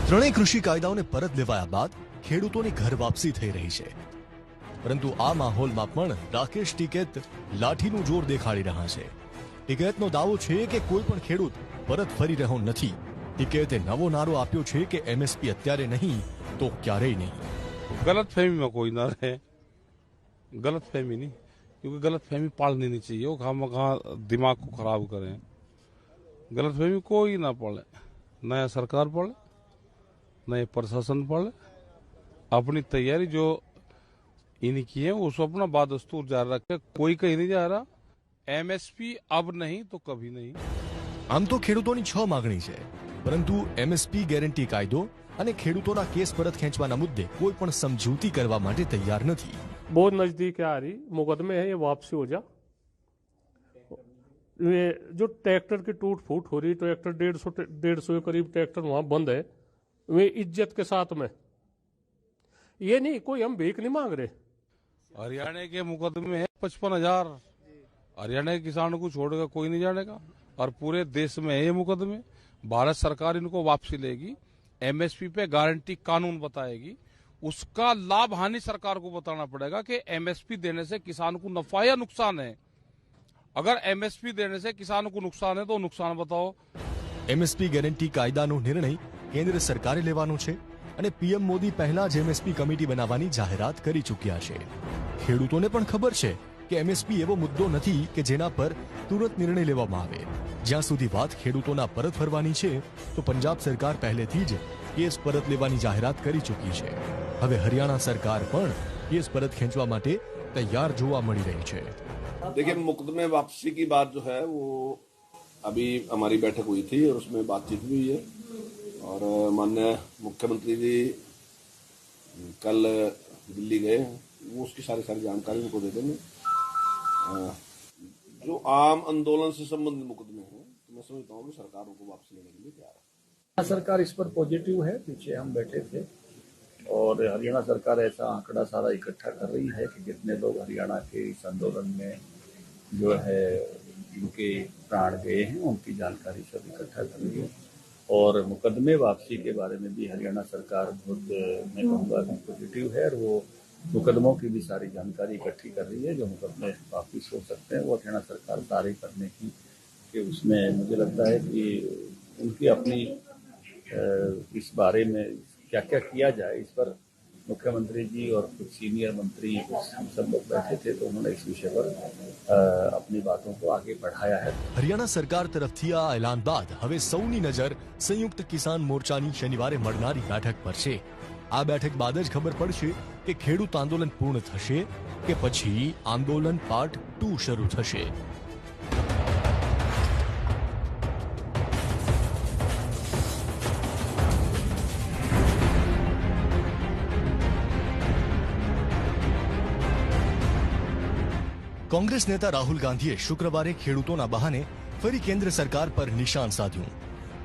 ત્રણેય કૃષિ કાયદાઓને પરત લેવાયા બાદ ખેડૂતોની ઘર વાપસી થઈ રહી છે, પરંતુ આ માહોલમાં પણ રાકેશ ટિકૈત લાઠીનું જોર દેખાડી રહ્યા છે. ટિકૈતનો દાવો છે કે કોઈ પણ ખેડૂત પરત ફરી રહ્યો નથી. ટિકૈતે નવો નારો આપ્યો છે કે એમએસપી અત્યારે નહીં તો ક્યારેય નહીં. गलतफहमी में कोई ना रहे, गलतफहमी नहीं, क्योंकि गलतफहमी पालनी नहीं चाहिए, वो खामखा दिमाग को खराब करें. गलतफहमी कोई ना पड़े, नया सरकार पड़े, नए प्रशासन पड़े, अपनी तैयारी जो इनकी है उसको अपना बादस्तूर जारी रखे. कोई कहीं नहीं जा रहा. एमएसपी अब नहीं तो कभी नहीं. આમ તો ખેડૂતોની 6 માંગણી છે, પરંતુ એમએસપી ગેરંટી કાયદો અને ખેડૂતોના કેસ પરત ખેંચવાના મુદ્દે કોઈ પણ સમજૂતી કરવા માટે તૈયાર નથી. बहुत नजदीक आ रही मुकदमे है, ये वापसी हो जा. ये जो ट्रैक्टर की टूट फूट हो रही, ट्रैक्टर 150 के करीब ट्रैक्टर वहां बंद है, वे इज्जत के साथ में. ये नहीं कोई हम भीख नहीं मांग रहे. हरियाणा के मुकदमे है 55,000. हरियाणा के किसानों को छोड़कर कोई नहीं जानेगा, और पूरे देश में है ये मुकदमे. भारत सरकार इनको वापसी लेगी, एमएसपी पे गारंटी कानून बताएगी. उसका लाभ हानि सरकार को बताना पड़ेगा कि एमएसपी देने से किसान को नफा या नुकसान है. अगर एमएसपी देने से किसान को नुकसान है तो नुकसान बताओ. એમએસપી ગેરંટી કાયદાનો નિર્ણય કેન્દ્ર સરકારે લેવાનો છે અને પીએમ મોદી પહેલા જ એમએસપી કમિટી બનાવવાની જાહેરાત કરી ચૂક્યા છે. ખેડૂતોને પણ ખબર છે કે એમએસપી એવો મુદ્દો નથી કે જેના પર તુરંત નિર્ણય લેવામાં આવે. જ્યાં સુધી વાત ખેડૂતોના પરત ફરવાની છે તો પંજાબ સરકાર પહેલેથી જ કેસ પરત લેવાની જાહેરાત કરી ચૂકી છે. હવે હરિયાણા સરકાર પણ કેસ પરત ખેંચવા માટે તૈયાર જોવા મળી રહી છે. देखिए, मुकदमे वापसी की बात जो है वो अभी हमारी बैठक हुई थी और उसमें बातचीत भी हुई है, और माननीय मुख्यमंत्री जी कल दिल्ली गए, वो उसकी सारी जानकारी उनको दे देंगे. जो आम आंदोलन से संबंधित मुकदमे हैं तो मैं समझता हूँ कि सरकार उनको वापस लेने के लिए तैयार है. सरकार इस पर पॉजिटिव है. पीछे हम बैठे थे और हरियाणा सरकार ऐसा आंकड़ा सारा इकट्ठा कर रही है कि कितने लोग हरियाणा के इस आंदोलन में जो है जिनके प्राण गए हैं उनकी जानकारी सब इकट्ठा कर रही है. और मुकदमे वापसी के बारे में भी हरियाणा सरकार बहुत, मैं कहूँगा कि पॉजिटिव है, और वो मुकदमों की भी सारी जानकारी इकट्ठी कर रही है. जो मुकदमे वापिस हो सकते हैं वो हरियाणा सरकार सारे करने की, कि उसमें मुझे लगता है कि उनकी अपनी इस बारे में क्या क्या किया जाए इस पर मुख्यमंत्री जी और कुछ सीनियर मंत्री सब लोग बैठे थे, तो उन्होंने इस विषय पर अपनी बातों को आगे बढ़ाया है. હરિયાણા સરકાર તરફથી આ એલાન બાદ હવે સૌની નજર સંયુક્ત કિસાન મોરચાની શનિવારે મળનારી બેઠક પર છે. આ બેઠક બાદ જ ખબર પડશે કે ખેડૂત આંદોલન પૂર્ણ થશે કે પછી આંદોલન પાર્ટ 2 શરૂ થશે. કોંગ્રેસ નેતા રાહુલ ગાંધીએ શુક્રવારે ખેડૂતોના બહાને ફરી કેન્દ્ર સરકાર પર નિશાન સાધ્યું.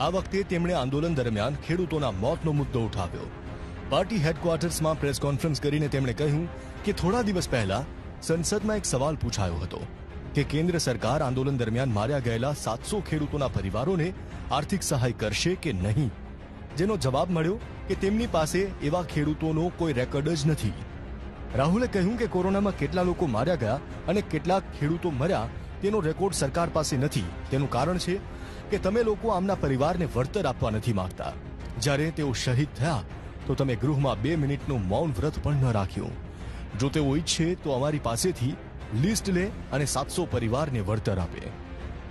આ વખતે તેમણે આંદોલન દરમિયાન ખેડૂતોના મોતનો મુદ્દો ઉઠાવ્યો. પાર્ટી હેડક્વાર્ટર્સમાં પ્રેસ કોન્ફરન્સ કરીને તેમણે કહ્યું કે થોડા દિવસ પહેલા સંસદમાં એક સવાલ પૂછાયો હતો કે કેન્દ્ર સરકાર આંદોલન દરમિયાન માર્યા ગયેલા 700 ખેડૂતોના પરિવારોને આર્થિક સહાય કરશે કે નહીં, જેનો જવાબ મળ્યો કે તેમની પાસે એવા ખેડૂતોનો કોઈ રેકોર્ડ જ નથી. રાહુલે કહ્યું કે કોરોનામાં કેટલા લોકો માર્યા ગયા અને કેટલાક ખેડૂતો મર્યા તેનો રેકોર્ડ સરકાર પાસે નથી. તેનું કારણ છે કે તમે લોકો આમના પરિવારને વળતર આપવા નથી માંગતા. જ્યારે તેઓ શહીદ થયા તો તમે ગૃહમાં 2 મિનિટનું મૌન વ્રત પણ ન રાખ્યું. જો તેઓ ઈચ્છે તો અમારી પાસેથી લિસ્ટ લે અને 700 પરિવારને વળતર આપે.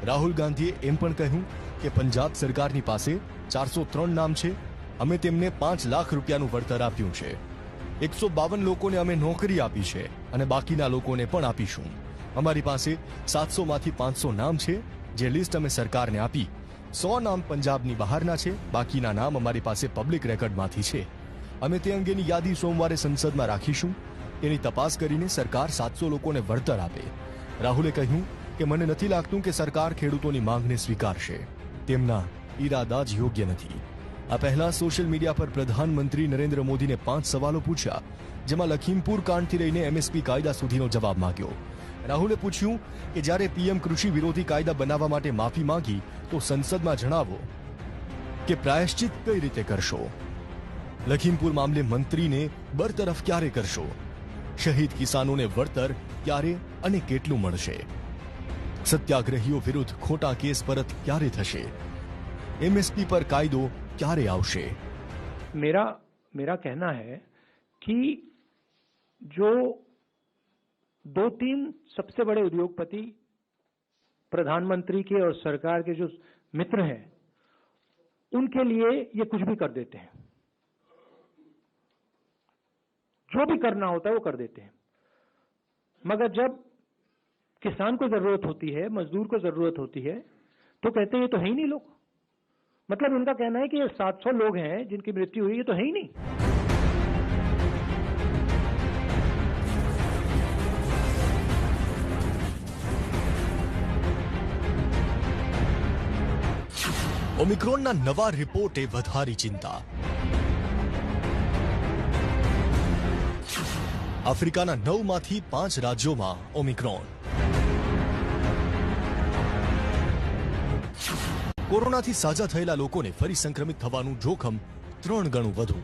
રાહુલ ગાંધીએ એમ પણ કહ્યું કે પંજાબ સરકારની પાસે 403 નામ છે. અમે તેમને 5 લાખ રૂપિયાનું વળતર આપ્યું છે. 152 લોકોને અમે નોકરી આપી છે અને બાકીના લોકોને પણ આપીશું. અમારી પાસે 700 માંથી 500 નામ છે, જે લિસ્ટ અમે સરકારને આપી. 100 નામ પંજાબની બહારના છે, બાકીના નામ અમારી પાસે પબ્લિક રેકોર્ડમાંથી છે. અમે તે અંગેની યાદી સોમવારે સંસદમાં રાખીશું. એની તપાસ કરીને સરકાર 700 લોકોને વળતર આપે. રાહુલે કહ્યું કે મને નથી લાગતું કે સરકાર ખેડૂતોની માંગને સ્વીકારશે. તેમના ઈરાદા જ યોગ્ય નથી. આ પહેલા સોશિયલ મીડિયા પર પ્રધાનમંત્રી નરેન્દ્ર મોદીને 5 સવાલો પૂછ્યા, જેમાં લખીમપુર કાંડથી લઈને એમએસપી કાયદા સુધીનો જવાબ માંગ્યો. રાહુલે પૂછ્યું કે જ્યારે પીએમ કૃષિ વિરોધી કાયદા બનાવવા માટે માફી માંગી તો સંસદમાં જણાવો કે પ્રાયશ્ચિત કઈ રીતે કરશો. લખીમપુર મામલે મંત્રીને બરતરફ ક્યારે કરશો? શહીદ કિસાનોને વળતર ક્યારે અને કેટલું મળશે? સત્યાગ્રહીઓ વિરુદ્ધ ખોટા કેસ પરત ક્યારે થશે? एमएसपी पर कायदो क्यारे आवशे? मेरा कहना है कि जो 2-3 सबसे बड़े उद्योगपति प्रधानमंत्री के और सरकार के जो मित्र हैं उनके लिए ये कुछ भी कर देते हैं, जो भी करना होता है वो कर देते हैं, मगर जब किसान को जरूरत होती है, मजदूर को जरूरत होती है तो कहते हैं ये तो है ही नहीं लोग। मतलब उनका कहना है कि ये 700 लोग हैं जिनकी मृत्यु हुई, ये तो है ही नहीं। ઓમિક્રોનના નવા રિપોર્ટે વધારી ચિંતા. આફ્રિકાના 9માંથી 5 રાજ્યોમાં ઓમિક્રોન. કોરોનાથી સાજા થયેલા લોકોને ફરી સંક્રમિત થવાનું જોખમ 3 ગણું વધુ.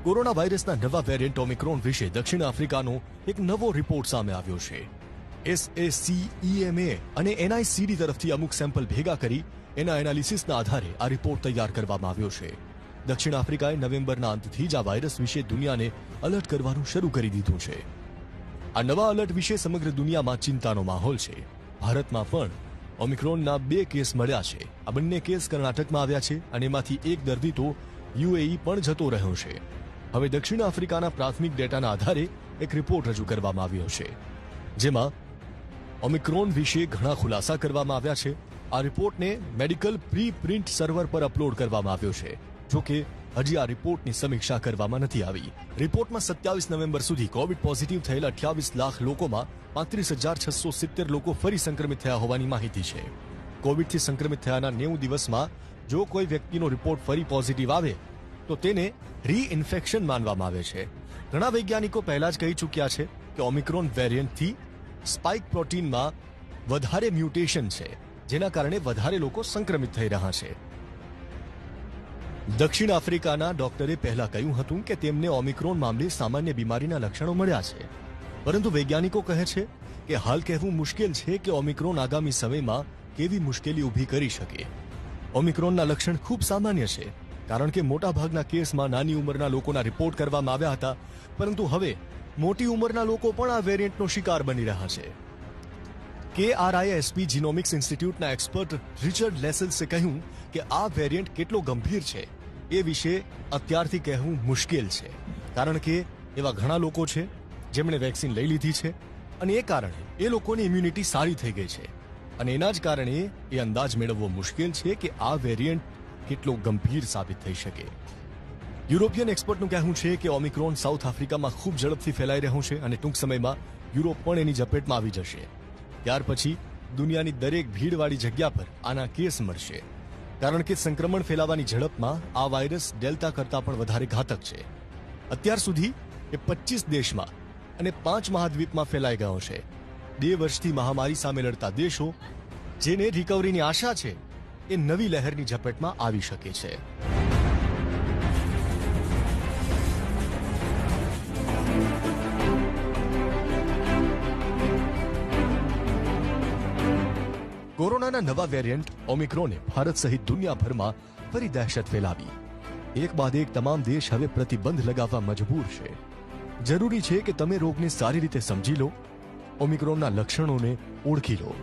કોરોના વાયરસના નવા વેરિયન્ટ ઓમિક્રોન વિશે દક્ષિણ આફ્રિકાનો એક નવો રિપોર્ટ સામે આવ્યો છે. SACEMA અને NICD તરફથી અમુક સેમ્પલ ભેગા કરી એના એનાલિસિસના આધારે આ રિપોર્ટ તૈયાર કરવામાં આવ્યો છે. દક્ષિણ આફ્રિકાએ નવેમ્બરના અંતથી જ આ વાયરસ વિશે દુનિયાને એલર્ટ કરવાનું શરૂ કરી દીધું છે. આ નવા એલર્ટ વિશે સમગ્ર દુનિયામાં ચિંતાનો માહોલ છે. ભારતમાં પણ ઓમિક્રોનના 2 કેસ મળ્યા છે. આ બંને કેસ કર્ણાટકમાં આવ્યા છે અને એમાંથી એક દર્દી તો UAE પણ જતો રહ્યો છે. હવે દક્ષિણ આફ્રિકાના પ્રાથમિક ડેટાના આધારે એક રિપોર્ટ રજૂ કરવામાં આવ્યો છે, જેમાં ઓમિક્રોન વિશે ઘણા ખુલાસા કરવામાં આવ્યા છે. આ રિપોર્ટને મેડિકલ પ્રી પ્રિન્ટ સર્વર પર અપલોડ કરવામાં આવ્યો છે. જોકે હજી આ રિપોર્ટની સમીક્ષા કરવામાં નથી આવી. રિપોર્ટમાં 27 નવેમ્બર સુધી કોવિડ પોઝિટિવ થયેલા 28 લાખ લોકોમાં 35,670 લોકો ફરી સંક્રમિત થયા હોવાની માહિતી છે. કોવિડથી સંક્રમિત થયાના 90 દિવસમાં જો કોઈ વ્યક્તિનો રિપોર્ટ ફરી પોઝિટિવ આવે તો તેને રીઇન્ફેક્શન માનવામાં આવે છે. ઘણા વૈજ્ઞાનિકો પહેલા જ કહી ચૂક્યા છે કે ઓમિક્રોન વેરિયન્ટથી સ્પાઇક પ્રોટીનમાં વધારે મ્યુટેશન છે, જેના કારણે વધારે લોકો સંક્રમિત થઈ રહ્યા છે. દક્ષિણ આફ્રિકાના ડોક્ટરે પહેલા કહ્યું હતું કે તેમને ઓમિક્રોન મામલે સામાન્ય બીમારીના લક્ષણો મળ્યા છે, પરંતુ વૈજ્ઞાનિકો કહે છે કે હાલ કહેવું મુશ્કેલ છે કે ઓમિક્રોન આગામી સમયમાં કેવી મુશ્કેલી ઊભી કરી શકે. ઓમિક્રોનના લક્ષણ ખૂબ સામાન્ય છે, કારણ કે મોટાભાગના કેસમાં નાની ઉંમરના લોકોના રિપોર્ટ કરવામાં આવ્યા હતા, પરંતુ હવે મોટી ઉંમરના લોકો પણ આ વેરિયન્ટનો શિકાર બની રહ્યા છે. KRISP જીનોમિક્સ ઇન્સ્ટિટ્યૂટના એક્સપર્ટ રિચર્ડ લેસલ્સે કહ્યું કે આ વેરિયન્ટ કેટલો ગંભીર છે એ વિશે અત્યારથી કહેવું મુશ્કેલ છે, કારણ કે એવા ઘણા લોકો છે જેમણે વેક્સિન લઈ લીધી છે અને એ કારણે એ લોકોની ઇમ્યુનિટી સારી થઈ ગઈ છે, અને એના જ કારણે એ અંદાજ મેળવવો મુશ્કેલ છે કે આ વેરિયન્ટ કેટલો ગંભીર સાબિત થઈ શકે. યુરોપિયન એક્સપર્ટનું કહેવું છે કે ઓમિક્રોન સાઉથ આફ્રિકામાં ખૂબ ઝડપથી ફેલાઈ રહ્યું છે અને ટૂંક સમયમાં યુરોપ પણ એની ઝપેટમાં આવી જશે. ત્યાર પછી દુનિયાની દરેક ભીડવાળી જગ્યા પર આના કેસ મળશે, કારણ કે સંક્રમણ ફેલાવાની ઝડપમાં આ વાયરસ ડેલ્ટા કરતાં પણ વધારે ઘાતક છે. અત્યાર સુધી એ 25 દેશમાં અને 5 મહાદ્વીપમાં ફેલાઈ ગયો છે. 2 વર્ષથી મહામારી સામે લડતા દેશો જેને રિકવરીની આશા છે એ નવી લહેરની ઝપેટમાં આવી શકે છે. કોરોનાના નવા વેરિયન્ટ ઓમિક્રોને ભારત સહિત દુનિયાભરમાં ફરી દહેશત ફેલાવી. એક બાદ એક તમામ દેશ હવે પ્રતિબંધ લગાવવા મજબૂર છે. જરૂરી છે કે તમે રોગને સારી રીતે સમજી લો, ઓમિક્રોનના લક્ષણોને ઓળખી લો.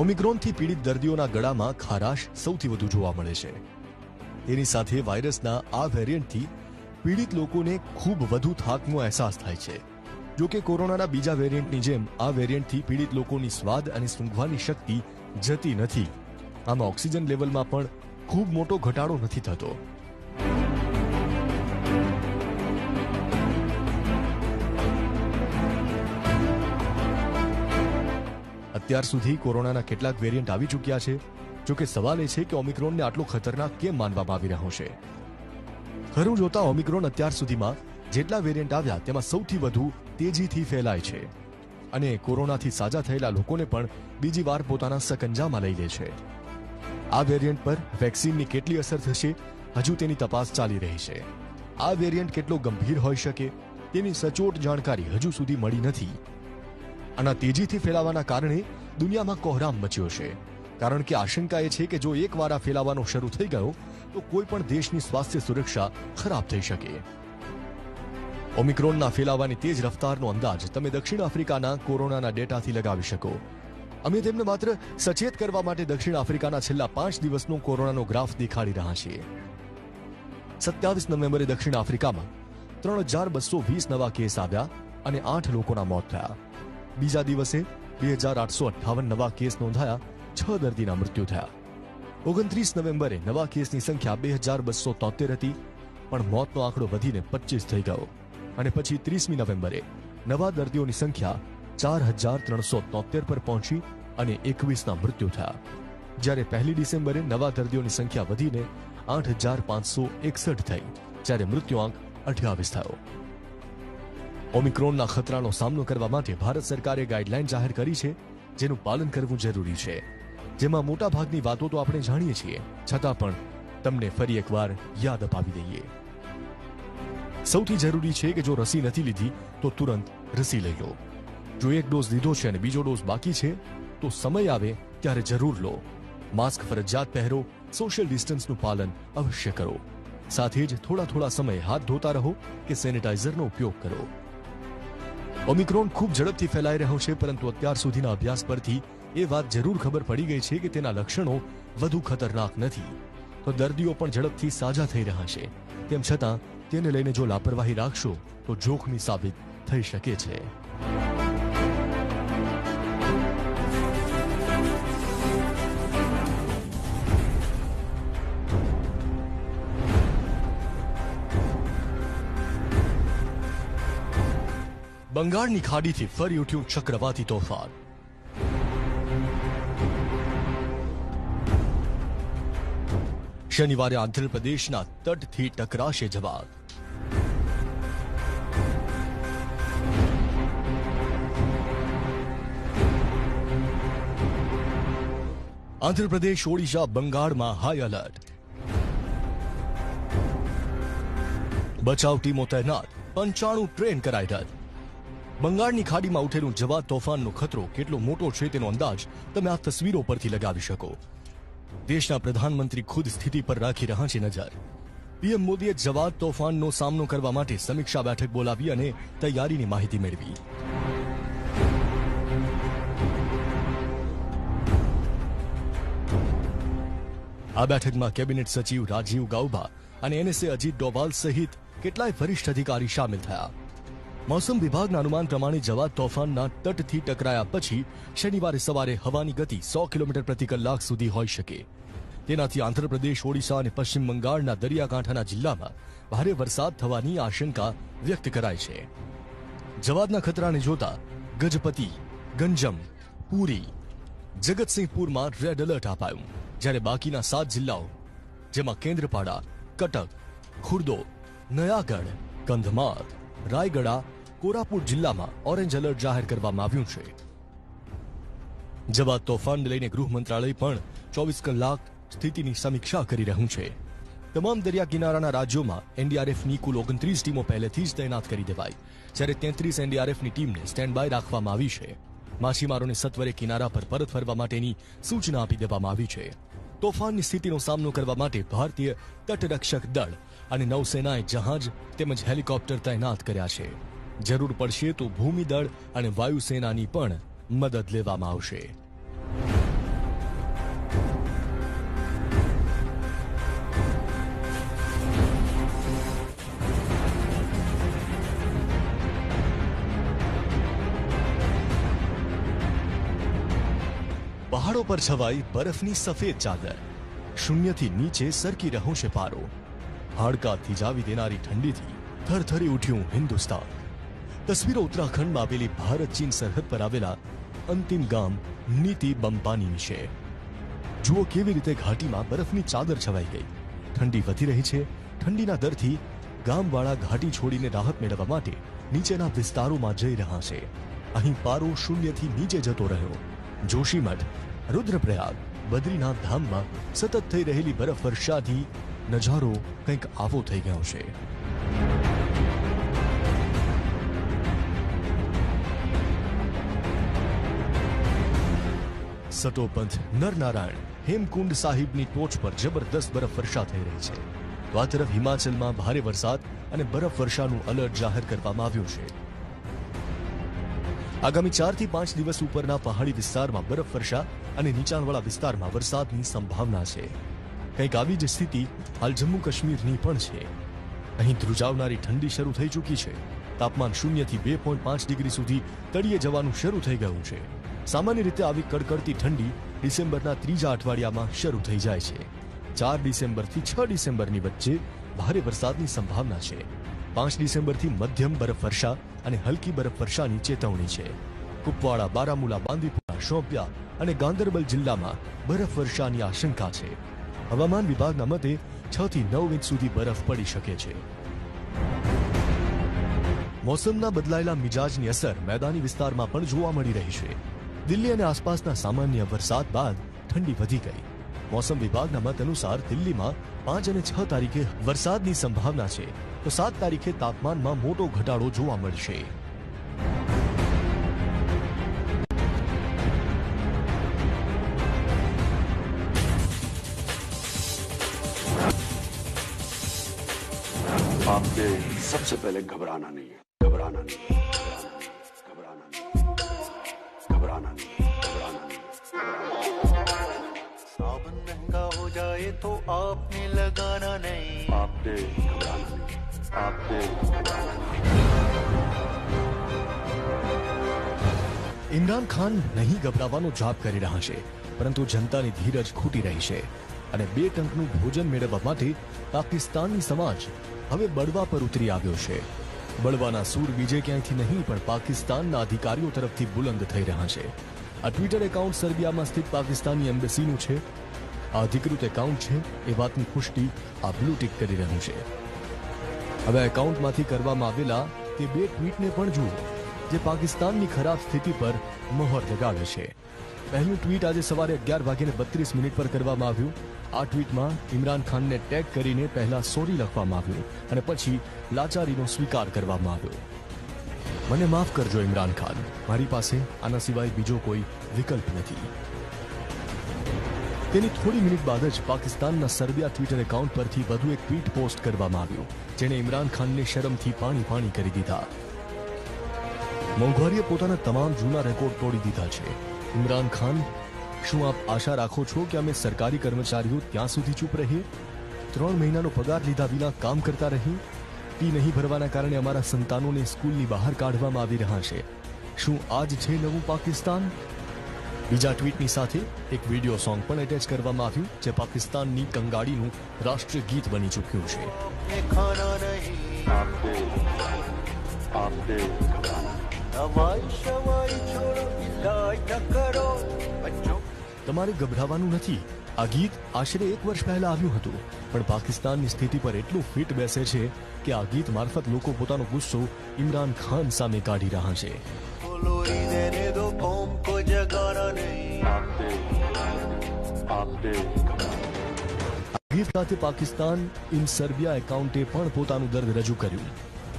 ઓમિક્રોનથી પીડિત દર્દીઓના ગળામાં ખારાશ સૌથી વધુ જોવા મળે છે. તેની સાથે વાયરસના આ વેરિયન્ટથી પીડિત લોકોને ખૂબ વધુ થાકનો અહેસાસ થાય છે. જો કે કોરોનાના બીજા વેરિયન્ટની જેમ આ વેરિયન્ટથી પીડિત લોકોની સ્વાદ અને સૂંઘવાની શક્તિ જતી નથી. આમાં ઓક્સિજન લેવલમાં પણ ખૂબ મોટો ઘટાડો નથી થતો. અત્યાર સુધી કોરોનાના કેટલાક વેરિયન્ટ આવી ચૂક્યા છે. જો કે સવાલ એ છે કે ઓમિક્રોનને આટલો ખતરનાક કેમ માનવામાં આવી રહ્યો છે. ખરું જોતા ઓમિક્રોન અત્યાર સુધીમાં જેટલા વેરિયન્ટ આવ્યા તેમાં સૌથી વધુ તેજીથી ફેલાય છે અને કોરોનાથી સાજા થયેલા લોકોને પણ બીજી વાર પોતાના સકંજામાં લઈ લે છે. આ વેરિયન્ટ પર વેક્સિનની કેટલી અસર થશે હજુ તેની તપાસ ચાલી રહી છે. આ વેરિયન્ટ કેટલો ગંભીર હોઈ શકે તેની સચોટ જાણકારી હજુ સુધી મળી નથી. આના તેજીથી ફેલાવાના કારણે દુનિયામાં કોહરામ મચ્યો છે, કારણ કે આશંકા એ છે કે જો એકવાર આ ફેલાવાનો શરૂ થઈ ગયો તો કોઈ પણ દેશની સ્વાસ્થ્ય સુરક્ષા ખરાબ થઈ શકે. ઓમિક્રોનના ફેલાવાની તેજ રફતારનો અંદાજ તમે દક્ષિણ આફ્રિકાના કોરોનાના ડેટાથી લગાવી શકો. અમે તેમને માત્ર સચેત કરવા માટે દક્ષિણ આફ્રિકાના છેલ્લા 5 દિવસનો કોરોનાનો ગ્રાફ દેખાડી રહ્યા છીએ. 27 નવેમ્બરે દક્ષિણ આફ્રિકામાં 3220 નવા કેસ આવ્યા અને 8 લોકોના મોત થયા. બીજા દિવસે 2858 નવા કેસ નોંધાયા, 6 દર્દીના મૃત્યુ થયા. 29 નવેમ્બરે નવા કેસની સંખ્યા 2273 હતી, પણ મોતનો આંકડો વધીને 25 થઈ ગયો. અને પછી 30મી નવેમ્બરે નવા દર્દીઓની સંખ્યા 4373 પર પહોંચી અને 21ના મૃત્યુ થયા. જ્યારે 1 ડિસેમ્બરે નવા દર્દીઓની સંખ્યા વધીને 8561 થઈ, જ્યારે મૃત્યુઆંક 28 થયો. ઓમિક્રોનના ખતરાનો સામનો કરવા માટે ભારત સરકારે ગાઈડલાઈન જાહેર કરી છે, જેનું પાલન કરવું જરૂરી છે. જેમાં મોટાભાગની વાતો તો આપણે જાણીએ છીએ, છતાં પણ તમને ફરી એકવાર યાદ અપાવી દઈએ. સૌથી જરૂરી છે કે જો રસી નથી લીધી તો તુરંત રસી લઈ લો. જો એક ડોઝ લીધો છે અને બીજો ડોઝ બાકી છે તો સમય આવે ત્યારે જરૂર લો. માસ્ક ફરજિયાત પહેરો, સોશિયલ ડિસ્ટન્સનું પાલન અવશ્ય કરો. સાથે જ થોડા સમયે હાથ ધોતા રહો કે સેનિટાઈઝરનો ઉપયોગ કરો. ઓમિક્રોન ખૂબ ઝડપથી ફેલાઈ રહ્યો છે, પરંતુ અત્યાર સુધીના અભ્યાસ પરથી એ વાત જરૂર ખબર પડી ગઈ છે કે તેના લક્ષણો વધુ ખતરનાક નથી. તો દર્દીઓ પણ ઝડપથી સાજા થઈ રહ્યા છે. તેમ છતાં તેને લઈને જો લાપરવાહી રાખશો તો જોખમી સાબિત થઈ શકે છે. બંગાળની ખાડીથી ફરી ઉઠ્યું ચક્રવાતી તોફાન. શનિવારે આંધ્રપ્રદેશના તટથી ટકરાશે જવાદ. આંધ્રપ્રદેશ, ઓડિશા, બંગાળમાં હાઈ એલર્ટ. બચાવ ટીમો તૈનાત, 95 ટ્રેન કરાઈ રદ. બંગાળની ખાડીમાં ઉઠેલું જવાદ તોફાનનો ખતરો કેટલો મોટો છે તેનો અંદાજ તમે આ તસવીરો પરથી લગાવી શકો. દેશના પ્રધાનમંત્રી ખુદ સ્થિતિ પર રાખી રહ્યા છે નજર. પીએમ મોદીએ જવાદ તોફાનનો સામનો કરવા માટે સમીક્ષા બેઠક બોલાવી અને તૈયારીની માહિતી મેળવી. આ બેઠકમાં કેબિનેટ સચિવ રાજીવ ગાઉબા અને એનએસએ અજીત ડોભાલ સહિત કેટલાય વરિષ્ઠ અધિકારી સામેલ થયા. મોસમ વિભાગના અનુમાન પ્રમાણે જવાદ તોફાનના તટથી ટકરાયા પછી શનિવારે સવારે હવાની ગતિ 100 કિલોમીટર પ્રતિ કલાક સુધી હોઈ શકે. તેનાથી આંધ્રપ્રદેશ, ઓડિશા અને પશ્ચિમ બંગાળના દરિયાકાંઠાના જિલ્લામાં ભારે વરસાદ થવાની આશંકા વ્યક્ત કરાઈ છે. જવાદના ખતરાને જોતા ગજપતિ, ગંજમ, પુરી, જગતસિંહપુરમાં રેડ એલર્ટ અપાયું, જ્યારે બાકીના 7 જિલ્લાઓ જેમાં કેન્દ્રપાડા, કટક, ખુર્દો, નયાગઢ, કંધમાલ, રાયગડા, કોરાપુટ જિલ્લામાં ઓરેન્જ એલર્ટ જાહેર કરવામાં આવ્યું છે. જવાદ તોફાનને લઈને ગૃહ મંત્રાલય પણ 24 કલાક સ્થિતિની સમીક્ષા કરી રહ્યું છે. તમામ દરિયા કિનારાના રાજ્યોમાં એનડીઆરએફની કુલ 29 ટીમો પહેલેથી જ તૈનાત કરી દેવાઈ, જ્યારે 33 એનડીઆરએફની ટીમને સ્ટેન્ડ બાય રાખવામાં આવી છે. માછીમારોને સત્વરે કિનારા પર પરત ફરવા માટેની સૂચના આપી દેવામાં આવી છે. તોફાનની સ્થિતિનો સામનો કરવા માટે ભારતીય તટરક્ષક દળ અને નૌસેનાએ જહાજ તેમજ હેલિકોપ્ટર તૈનાત કર્યા છે. જરૂર પડશે તો ભૂમિદળ અને વાયુસેનાની પણ મદદ લેવામાં આવશે. પહાડો પર છવાઈ બરફની સફેદ ચાદર. શૂન્યથી નીચે સરકી રહ્યો છે પારો. હાડકા થીજાવી દેનારી ઠંડીથી થરથરી ઉઠ્યું હિન્દુસ્તાન. તસવીરો ઉત્તરાખંડમાં આવેલી ભારત ચીન સરહદ પર આવેલા અંતિમ ગામ નીતિ બમ્પાની છે. જુઓ કેવી રીતે ઘાટીમાં બરફની ચાદર છવાઈ ગઈ. ઠંડી વધી રહી છે. ઠંડીના દરથી ગામવાળા ઘાટી છોડીને રાહત મેળવવા માટે નીચેના વિસ્તારોમાં જઈ રહ્યા છે. અહીં પારો શૂન્યથી નીચે જતો રહ્યો. જોશીમઠ, રુદ્રપ્રયાગ, બદ્રીનાથ ધામમાં સતત થઈ રહેલી બરફવર્ષાથી નજારો કંઈક આવો થઈ ગયો છે. સટોપંથ નરનારાયણ હેમકુંડ સાહિબની ટોચ પર જબરદસ્ત બરફ વર્ષા થઈ રહી છે. તો આ તરફ હિમાચલમાં ભારે વરસાદ અને બરફ વર્ષાનું એલર્ટ જાહેર કરવામાં આવ્યું છે. આગામી 4 થી 5 દિવસ ઉપરના પહાડી વિસ્તારમાં બરફ વર્ષા અને નીચાણવાળા વિસ્તારમાં વરસાદની સંભાવના છે. કંઈક આવી જ સ્થિતિ હાલ જમ્મુ કાશ્મીરની પણ છે. અહીં ધ્રુજાવનારી ઠંડી શરૂ થઈ ચૂકી છે. તાપમાન 0 થી 2.5 ડિગ્રી સુધી તળિયે જવાનું શરૂ થઈ ગયું છે. સામાન્ય રીતે આવી કડકડતી ઠંડી ડિસેમ્બરના ત્રીજા અઠવાડિયામાં શરૂ થઈ જાય છે. 4 ડિસેમ્બરથી 6 ડિસેમ્બરની વચ્ચે ભારે વરસાદની સંભાવના છે. 5 ડિસેમ્બરથી મધ્યમ બરફ વર્ષા અને હલકી બરફ વર્ષાની ચેતવણી છે. કુપવાડા, બારામુલા, બાંદીપુરા, શોપિયા અને ગાંદરબલ જિલ્લામાં બરફ વર્ષાની આશંકા છે. હવામાન વિભાગના મતે 6 થી 9 ઇંચ સુધી બરફ પડી શકે છે. મોસમના બદલાયેલા મિજાજની અસર મેદાની વિસ્તારમાં પણ જોવા મળી રહી છે. દિલ્હી અને આસપાસના સામાન્ય વરસાદ બાદ ઠંડી વધી ગઈ. મોસમ વિભાગના મત અનુસાર દિલ્હીમાં 5 અને 6 તારીખે વરસાદની સંભાવના છે, તો 7 તારીખે તાપમાનમાં મોટો ઘટાડો જોવા મળશે. आपने सबसे पहले घबराना नहीं है, घबराना नहीं, घबराना नहीं, घबराना नहीं, घबराना नहीं, साबुन महंगा हो जाए तो आपने लगाना नहीं, आपने घबराना नहीं, आपने घबराना नहीं. ઇમરાન ખાન નહીં ગભરાવાનો જાપ કરી રહ્યા છે, પરંતુ જનતાની ધીરજ ખૂટી રહી છે અને 2 ટંકનું ભોજન મેળવવા માટે પાકિસ્તાની સમાજ હવે બળવા પર ઉતરી આવ્યો છે. બળવાના સૂર બીજે ક્યાંયથી નહીં પણ પાકિસ્તાનના અધિકારીઓ તરફથી બુલંદ થઈ રહ્યા છે. આ ટ્વિટર એકાઉન્ટ સર્બિયામાં સ્થિત પાકિસ્તાની એમ્બેસીનું છે. આ અધિકૃત એકાઉન્ટ છે એ વાતની પુષ્ટિ આ બ્લુ ટિક કરી રહ્યું છે. હવે એકાઉન્ટમાંથી કરવામાં આવેલા તે 2 ટ્વીટને પણ જુઓ, જે પાકિસ્તાનની ખરાબ સ્થિતિ પર મહોર લગાવે છે. પહેલું ટ્વીટ આજે સવારે 11:32 પર કરવામાં આવ્યું. આ ટ્વીટમાં ઇમરાન ખાનને ટેગ કરીને પહેલા સોરી લખવામાં આવ્યું અને પછી લાચારીનો સ્વીકાર કરવામાં આવ્યો. મને માફ કરજો ઇમરાન ખાન, મારી પાસે આના સિવાય બીજો કોઈ વિકલ્પ નથી. તેની થોડી મિનિટ બાદ જ પાકિસ્તાનના સર્બિયા ટ્વિટર એકાઉન્ટ પરથી વધુ એક ટ્વીટ પોસ્ટ કરવામાં આવ્યું, જેણે ઇમરાન ખાનને શરમથી પાણી કરી દીધા. મોંઘવારીએ પોતાના તમામ જૂના રેકોર્ડ તોડી દીધા છે. ઇમરાન ખાન, શું આપ આશા રાખો છો કે અમે સરકારી કર્મચારીઓ ત્યાં સુધી ચૂપ રહીએ? 3 મહિનાનો પગાર લીધા વિના કામ કરતા રહીએ? ફી નહીં ભરવાના કારણે અમારા સંતાનોને સ્કૂલની બહાર કાઢવામાં આવી રહ્યા છે. શું આ જ છે નવું પાકિસ્તાન? બીજા ટ્વીટની સાથે એક વિડીયો સોંગ પણ એટેચ કરવામાં આવ્યું, જે પાકિસ્તાનની કંગાળીનું રાષ્ટ્રીય ગીત બની ચૂક્યું છે. खाना नहीं, आपने आपने घबराना नहीं. दवाई शवाई छोड़ो, इलाज न करो बच्चों. તમારે ગભરાવાનું નથી. આ ગીત આશરે 1 વર્ષ પહેલા આવ્યું હતું, પણ પાકિસ્તાનની સ્થિતિ પર એટલું ફિટ બેસે છે કે આ ગીત મારફત લોકો પોતાનો ગુસ્સો ઇમરાન ખાન સામે કાઢી રહ્યા છે. लोरी देने दो कौम को जगाना नहीं, आपने आपने घबराना नहीं. ગીત સાથે પાકિસ્તાન ઇન સર્બિયા એકાઉન્ટે પણ પોતાનું દર્દ રજૂ કર્યું.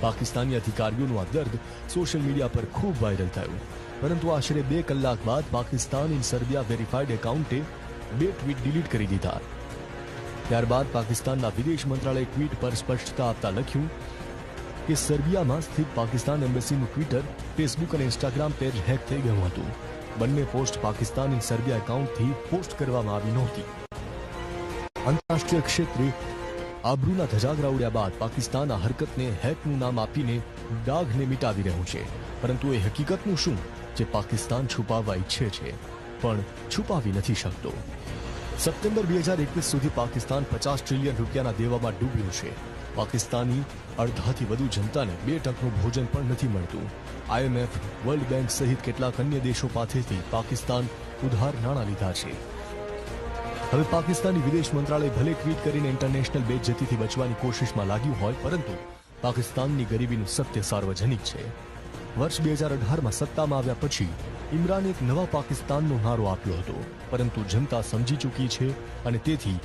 પાકિસ્તાની અધિકારીઓનું આ દર્દ સોશિયલ મીડિયા પર ખૂબ વાયરલ થયું, પરંતુ આશરે 2 કલાક બાદ પાકિસ્તાન ઇન સર્બિયા વેરીફાઈડ એકાઉન્ટે 2 ટ્વીટ ડિલીટ કરી દીધા. ત્યારબાદ પાકિસ્તાનના વિદેશ મંત્રાલયે ટ્વીટ પર સ્પષ્ટતા આપતા લખ્યું કે સર્બિયામાં સ્થિત પાકિસ્તાન એમ્બેસીનું ટ્વિટર, ફેસબુક અને ઇન્સ્ટાગ્રામ પેજ હેક થઈ ગયું હતું. બંને પોસ્ટ પાકિસ્તાન ઇન સર્બિયા એકાઉન્ટથી પોસ્ટ કરવામાં આવી નહોતી. આંતરરાષ્ટ્રીય ક્ષેત્રે આબરૂના ધજાગરા ઉડ્યા બાદ પાકિસ્તાન આ હરકતને હેકનું નામ આપીને ડાઘને મિટાવી રહ્યું છે, પરંતુ એ હકીકતનું શું જે પાકિસ્તાન છુપાવવા ઈચ્છે છે પણ છુપાવી નથી શકતો? સપ્ટેમ્બર 2021 સુધી પાકિસ્તાન 50 ટ્રિલિયન રૂપિયાના દેવામાં ડૂબ્યું છે. પાકિસ્તાની અડધાથી વધુ જનતાને 2 ટંકનું ભોજન પણ નથી મળતું. IMF, વર્લ્ડ બેંક સહિત કેટલાક અન્ય દેશો પાસેથી પાકિસ્તાન ઉધાર નાણાં લીધા છે. હવે પાકિસ્તાની વિદેશ મંત્રાલય ભલે ટ્વીટ કરીને ઇન્ટરનેશનલ બેઇજ્જતીથી બચવાની કોશિશમાં લાગ્યું હોય, પરંતુ પાકિસ્તાનની ગરીબીનું સત્ય સાર્વજનિક છે. વર્ષ 2018માં સત્તામાં આવ્યા પછી ઇમરાને એક નવા પાકિસ્તાનનો નારો આપ્યો હતો, પરંતુ જનતા સમજી ચૂકી છે અને તેથી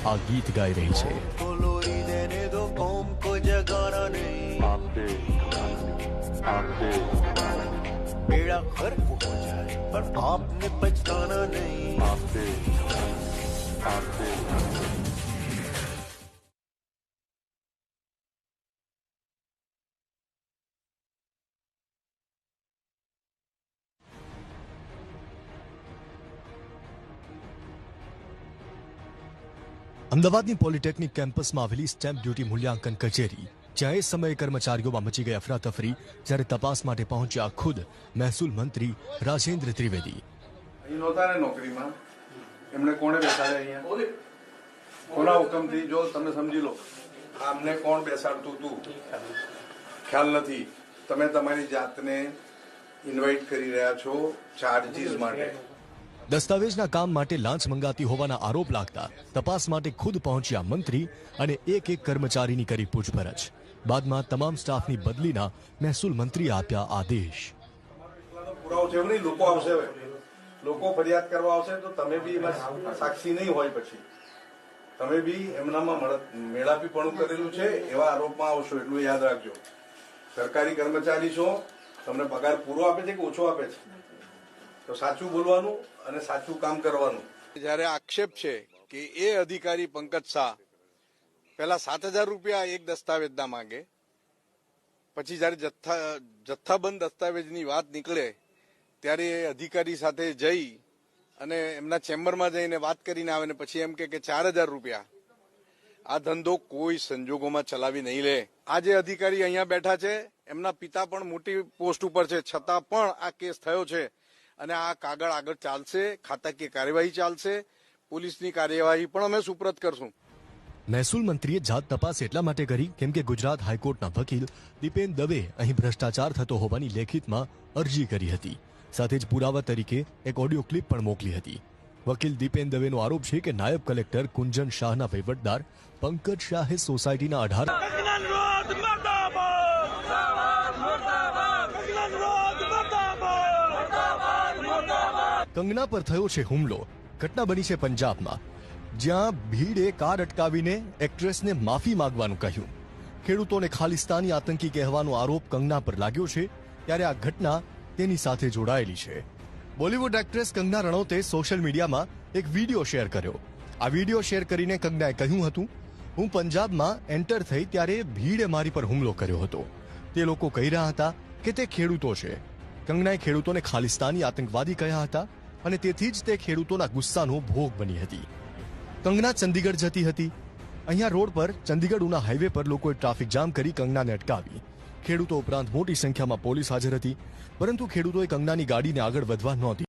આ ગીત ગાઈ રહી છે। लोरी देने दो कौम को जगाना नहीं, आपने घबराना नहीं, आपने घबराना नहीं, बेड़ा गर्क हो जाए पर आपने पछताना नहीं। आपने घबराना नहीं, आपने घबराना नहीं। અમદાવાદની પોલિટેકનિક કેમ્પસમાં આવેલી સ્ટેમ્પ ડ્યુટી મૂલ્યાંકન કચેરી, જ્યાં એ સમયે કર્મચારીઓમાં મચી ગઈ અફરાતફરી, જ્યારે તપાસ માટે પહોંચ્યા ખુદ મહેસૂલ મંત્રી રાજેન્દ્ર ત્રિવેદી। અહીં નહોતા ને નોકરીમાં, એમને કોણે બેસાડ્યા અહીંયા? કોના હુકમથી? જો તમે સમજી લો, આમને કોણ બેસાડતું હતું ખ્યાલ નથી। તમે તમારી જાતને ઇન્વાઇટ કરી રહ્યા છો ચાર્જીસ માટે। દસ્તાવેજના કામ માટે લાંચ મંગાતી હોવાના આરોપ લાગતા તપાસ માટે ખુદ પહોંચ્યા મંત્રી અને એક કર્મચારીની કરી પૂછપરછ। બાદમાં તમામ સ્ટાફની બદલીના મહેસૂલ મંત્રીએ આપ્યા આદેશ। પુરાવો છે નહીં, લોકો આવશે, લોકો ફરિયાદ કરવા આવશે તો તમે બી એમાં સાક્ષી નહીં હોય, પછી તમે બી એમનામાં મેળાપીપણું કરેલું છે એવા આરોપમાં આવશો, એટલું યાદ રાખજો। સરકારી કર્મચારી છો, તમને પગાર પૂરો આપે છે કે ઓછો આપે છે? તો સાચું બોલવાનું અને સાચું કામ કરવાનું। જ્યારે આક્ષેપ છે કે એ અધિકારી પંકજ શાહ પહેલા 7,000 રૂપિયા એક દસ્તાવેજના માંગે, પછી જ્યારે જથ્થાબંધ દસ્તાવેજની વાત નીકળે ત્યારે એ અધિકારી સાથે જઈ અને એમના ચેમ્બરમાં જઈને વાત કરીને આવે ને પછી એમ કે 4,000 રૂપિયા। આ ધંધો કોઈ સંજોગોમાં ચલાવી નહીં લે। આ જે અધિકારી અહીંયા બેઠા છે એમના પિતા પણ મોટી પોસ્ટ ઉપર છે, છતાં પણ આ કેસ થયો છે અને આ કાગળ આગળ ચાલશે, ખાતાકીય કાર્યવાહી ચાલશે, પોલીસની કાર્યવાહી પણ અમે સુપ્રત કરશું। મહેસૂલ મંત્રીએ જાત તપાસ એટલા માટે કરી કેમ કે ગુજરાત હાઈકોર્ટના વકીલ દીપેન દવે અહીં ભ્રષ્ટાચાર થતો હોવાની લેખિતમાં અરજી કરી હતી। સાથે જ પુરાવા તરીકે એક ઓડિયો ક્લિપ પણ મોકલી હતી। વકીલ દીપેન દવેનો આરોપ છે કે નાયબ કલેક્ટર કુંજન શાહના વહીવટદાર પંકજ શાહે સોસાયટીના 18 કંગના પર થયો છે હુમલો। ઘટના બની છે પંજાબમાં, જ્યાં ભીડે કાર અટકાવીને એક્ટ્રેસને માફી માંગવાનું કહ્યું। ખેડૂતોને ખાલિસ્તાની આતંકી કહેવાનો આરોપ કંગના પર લાગ્યો છે, ત્યારે આ ઘટના તેની સાથે જોડાયેલી છે। બોલિવૂડ એક્ટ્રેસ કંગના રણૌતે સોશિયલ મીડિયામાં એક વિડીયો શેર કર્યો। આ વિડીયો શેર કરીને કંગનાએ કહ્યું હતું, હું પંજાબમાં એન્ટર થઈ ત્યારે ભીડે મારી પર હુમલો કર્યો હતો। તે લોકો કહી રહ્યા હતા કે તે ખેડૂતો છે। કંગનાએ ખેડૂતોને ખાલિસ્તાની આતંકવાદી કહ્યા હતા અને તેથી જ તે ખેડૂતોના ગુસ્સાનો ભોગ બની હતી। કંગના ચંદીગઢ જતી હતી। અહીંયા રોડ પર ચંદીગઢ ઉના હાઈવે પર લોકોએ ટ્રાફિક જામ કરી કંગનાને અટકાવી। ખેડૂતો ઉપરાંત મોટી સંખ્યામાં પોલીસ હાજર હતી, પરંતુ ખેડૂતોએ કંગનાની ગાડીને આગળ વધવા નહોતી